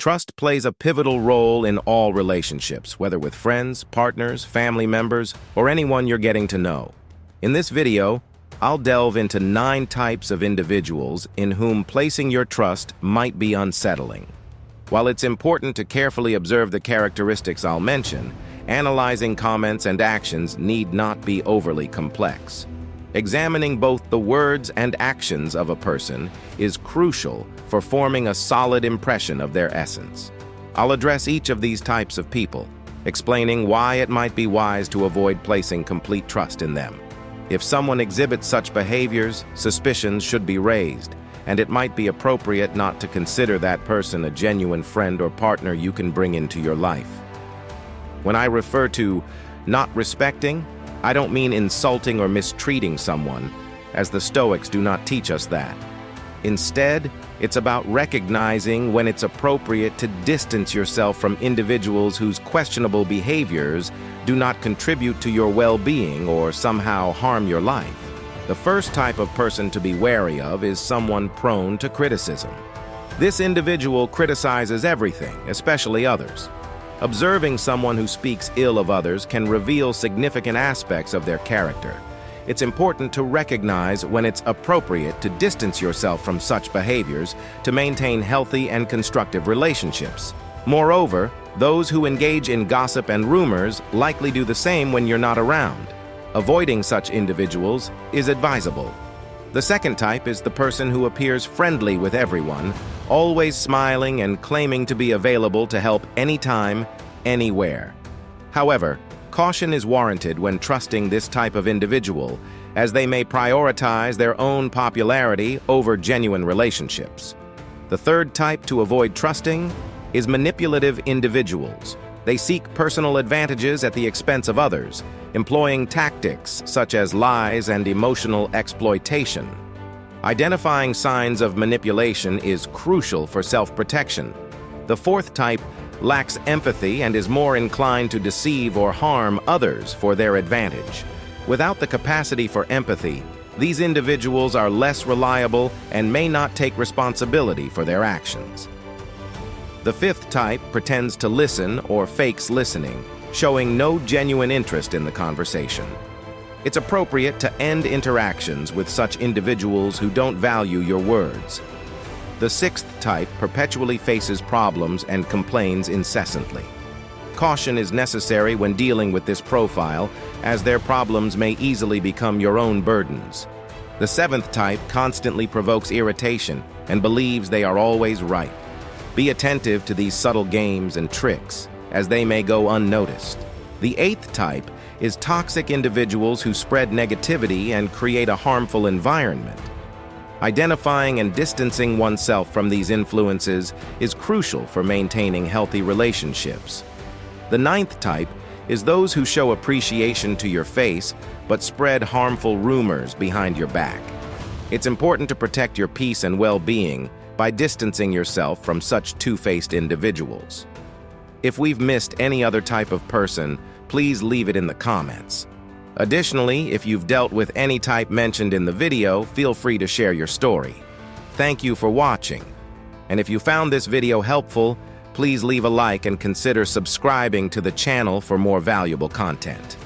Trust plays a pivotal role in all relationships, whether with friends, partners, family members, or anyone you're getting to know. In this video, I'll delve into 9 types of individuals in whom placing your trust might be unsettling. While it's important to carefully observe the characteristics I'll mention, analyzing comments and actions need not be overly complex. Examining both the words and actions of a person is crucial for forming a solid impression of their essence. I'll address each of these types of people, explaining why it might be wise to avoid placing complete trust in them. If someone exhibits such behaviors, suspicions should be raised, and it might be appropriate not to consider that person a genuine friend or partner you can bring into your life. When I refer to not respecting, I don't mean insulting or mistreating someone, as the Stoics do not teach us that. Instead, it's about recognizing when it's appropriate to distance yourself from individuals whose questionable behaviors do not contribute to your well-being or somehow harm your life. The first type of person to be wary of is someone prone to criticism. This individual criticizes everything, especially others. Observing someone who speaks ill of others can reveal significant aspects of their character. It's important to recognize when it's appropriate to distance yourself from such behaviors to maintain healthy and constructive relationships. Moreover, those who engage in gossip and rumors likely do the same when you're not around. Avoiding such individuals is advisable. The second type is the person who appears friendly with everyone, always smiling and claiming to be available to help anytime, anywhere. However, caution is warranted when trusting this type of individual, as they may prioritize their own popularity over genuine relationships. The third type to avoid trusting is manipulative individuals. They seek personal advantages at the expense of others, employing tactics such as lies and emotional exploitation. Identifying signs of manipulation is crucial for self-protection. The fourth type lacks empathy and is more inclined to deceive or harm others for their advantage. Without the capacity for empathy, these individuals are less reliable and may not take responsibility for their actions. The fifth type pretends to listen or fakes listening, showing no genuine interest in the conversation. It's appropriate to end interactions with such individuals who don't value your words. The sixth type perpetually faces problems and complains incessantly. Caution is necessary when dealing with this profile, as their problems may easily become your own burdens. The seventh type constantly provokes irritation and believes they are always right. Be attentive to these subtle games and tricks, as they may go unnoticed. The eighth type is toxic individuals who spread negativity and create a harmful environment. Identifying and distancing oneself from these influences is crucial for maintaining healthy relationships. The ninth type is those who show appreciation to your face but spread harmful rumors behind your back. It's important to protect your peace and well-being by distancing yourself from such two-faced individuals. If we've missed any other type of person, please leave it in the comments. Additionally, if you've dealt with any type mentioned in the video, feel free to share your story. Thank you for watching. And if you found this video helpful, please leave a like and consider subscribing to the channel for more valuable content.